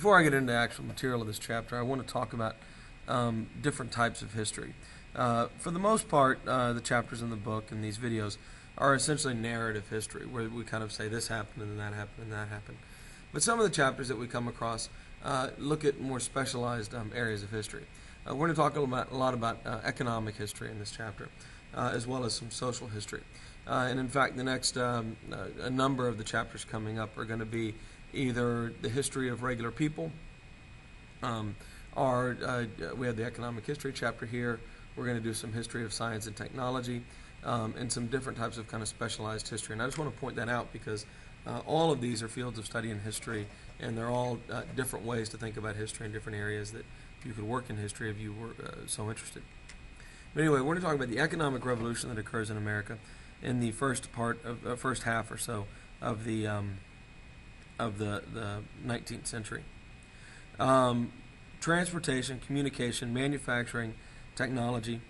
Before I get into the actual material of this chapter, I want to talk about different types of history. For the most part, the chapters in the book and these videos are essentially narrative history, where we kind of say this happened and then that happened and that happened. But some of the chapters that we come across look at more specialized areas of history. We're going to talk a lot about economic history in this chapter, as well as some social history. And in fact, the next a number of the chapters coming up are going to be either the history of regular people, or we have the economic history chapter here. We're going to do some history of science and technology, and some different types of kind of specialized history. And I just want to point that out because all of these are fields of study in history, and they're all different ways to think about history in different areas that you could work in history if you were so interested. But anyway, we're going to talk about the economic revolution that occurs in America in the first half or so of the 19th century. Transportation, communication, manufacturing, technology,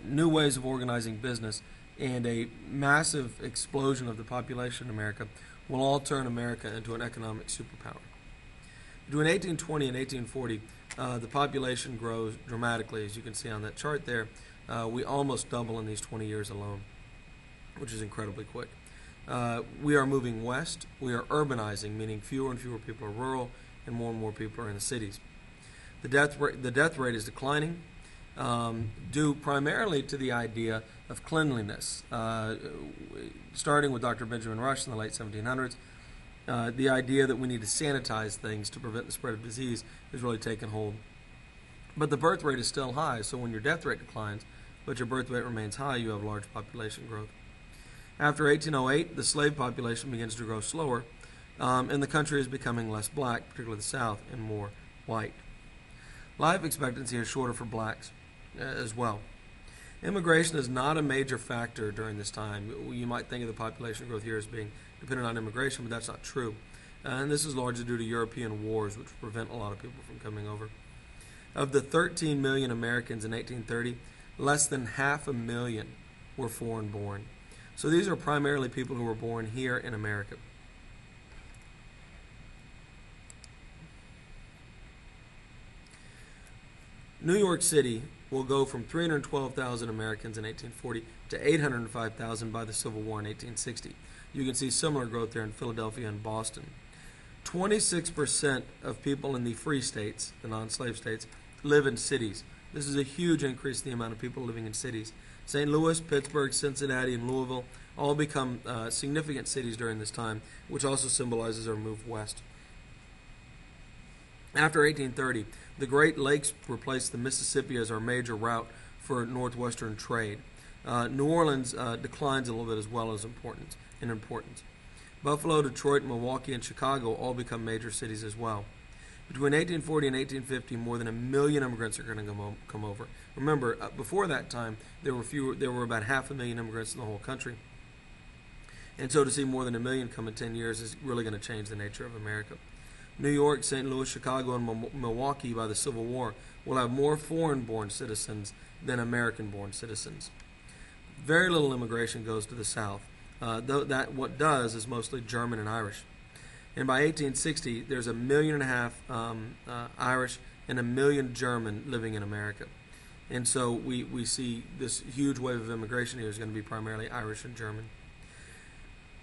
new ways of organizing business, and a massive explosion of the population in America will all turn America into an economic superpower. Between 1820 and 1840, the population grows dramatically, as you can see on that chart there. We almost double in these 20 years alone, which is incredibly quick. We are moving west. We are urbanizing, meaning fewer and fewer people are rural and more people are in the cities. The death rate is declining, due primarily to the idea of cleanliness. Starting with Dr. Benjamin Rush in the late 1700s, the idea that we need to sanitize things to prevent the spread of disease has really taken hold. But the birth rate is still high, so when your death rate declines, but your birth rate remains high, you have large population growth. After 1808, the slave population begins to grow slower, and the country is becoming less black, particularly the South, and more white. Life expectancy is shorter for blacks as well. Immigration is not a major factor during this time. You might think of the population growth here as being dependent on immigration, but that's not true. And this is largely due to European wars, which prevent a lot of people from coming over. Of the 13 million Americans in 1830, less than 500,000 were foreign born. So these are primarily people who were born here in America. New York City will go from 312,000 Americans in 1840 to 805,000 by the Civil War in 1860. You can see similar growth there in Philadelphia and Boston. 26% of people in the free states, the non-slave states, live in cities. This is a huge increase in the amount of people living in cities. St. Louis, Pittsburgh, Cincinnati, and Louisville all become significant cities during this time, which also symbolizes our move west. After 1830, the Great Lakes replaced the Mississippi as our major route for northwestern trade. New Orleans declines a little bit as well as in importance. Buffalo, Detroit, Milwaukee, and Chicago all become major cities as well. Between 1840 and 1850, more than 1 million immigrants are going to come over. Remember, before that time, there were about 500,000 immigrants in the whole country. And so to see more than 1 million come in 10 years is really going to change the nature of America. New York, St. Louis, Chicago, and Milwaukee by the Civil War will have more foreign-born citizens than American-born citizens. Very little immigration goes to the South. Though that what does is mostly German and Irish. And by 1860, there's 1.5 million Irish and 1 million German living in America. And so we see this huge wave of immigration here is going to be primarily Irish and German.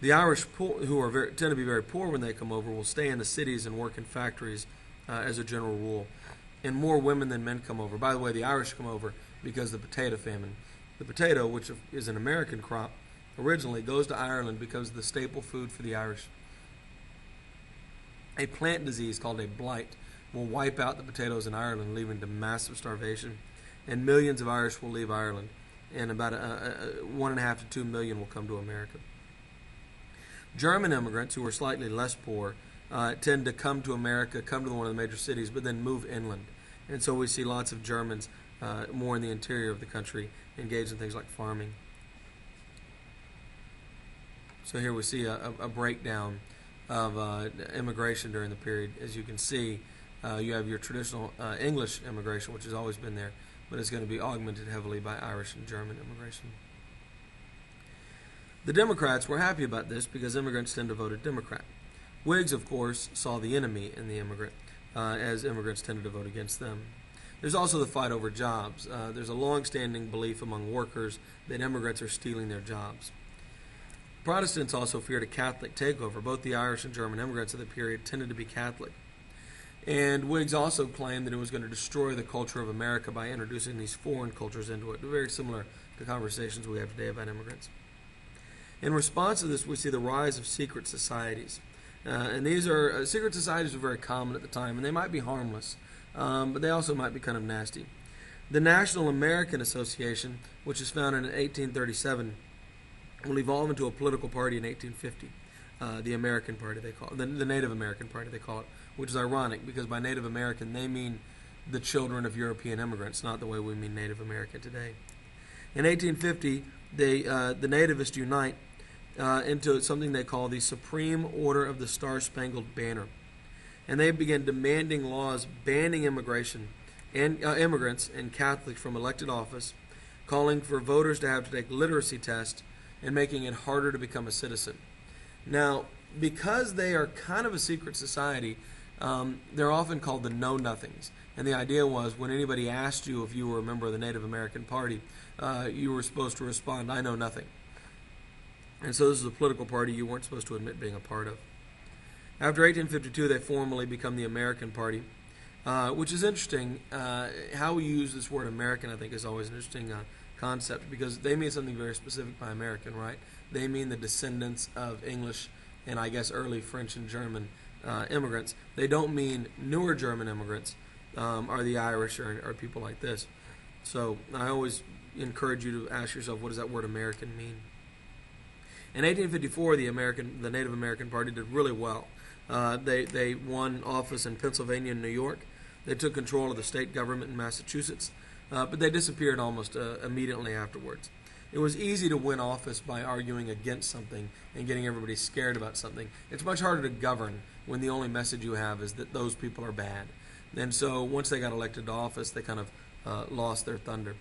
The Irish, who tend to be very poor when they come over, will stay in the cities and work in factories as a general rule. And more women than men come over. By the way, the Irish come over because of the potato famine. The potato, which is an American crop, originally goes to Ireland because of the staple food for the Irish. A plant disease called a blight will wipe out the potatoes in Ireland, leading to massive starvation. And millions of Irish will leave Ireland. And about 1.5 to 2 million will come to America. German immigrants, who are slightly less poor, tend to come to America, come to one of the major cities, but then move inland. And so we see lots of Germans more in the interior of the country engaged in things like farming. So here we see a breakdown of immigration during the period. As you can see, you have your traditional English immigration, which has always been there, but it's going to be augmented heavily by Irish and German immigration. The Democrats were happy about this because immigrants tend to vote Democrat. Whigs, of course, saw the enemy in the immigrant. as immigrants tended to vote against them. There's also the fight over jobs. There's a long-standing belief among workers that immigrants are stealing their jobs. Protestants also feared a Catholic takeover. Both the Irish and German immigrants of the period tended to be Catholic. And Whigs also claimed that it was going to destroy the culture of America by introducing these foreign cultures into it, very similar to conversations we have today about immigrants. In response to this, we see the rise of secret societies. And these are secret societies were very common at the time, and they might be harmless, but they also might be kind of nasty. The National American Association, which is founded in 1837, will evolve into a political party in 1850. The American Party, they call it, the Native American Party, they call it, which is ironic because by Native American they mean the children of European immigrants, not the way we mean Native American today. In 1850, the nativists unite into something they call the Supreme Order of the Star-Spangled Banner, and they begin demanding laws banning immigration and immigrants and Catholics from elected office, calling for voters to have to take literacy tests, and making it harder to become a citizen. Now, because they are kind of a secret society, they're often called the Know-Nothings. And the idea was when anybody asked you if you were a member of the Native American Party, you were supposed to respond, "I know nothing." And so this is a political party you weren't supposed to admit being a part of. After 1852, they formally become the American Party, which is interesting. How we use this word American, I think, is always an interesting concept because they mean something very specific by American, right? They mean the descendants of English and I guess early French and German immigrants. They don't mean newer German immigrants or the Irish or people like this. So I always encourage you to ask yourself, what does that word American mean? In 1854, the Native American Party did really well. They won office in Pennsylvania and New York. They took control of the state government in Massachusetts, but they disappeared almost immediately afterwards. It was easy to win office by arguing against something and getting everybody scared about something. It's much harder to govern when the only message you have is that those people are bad. And so once they got elected to office, they kind of lost their thunder.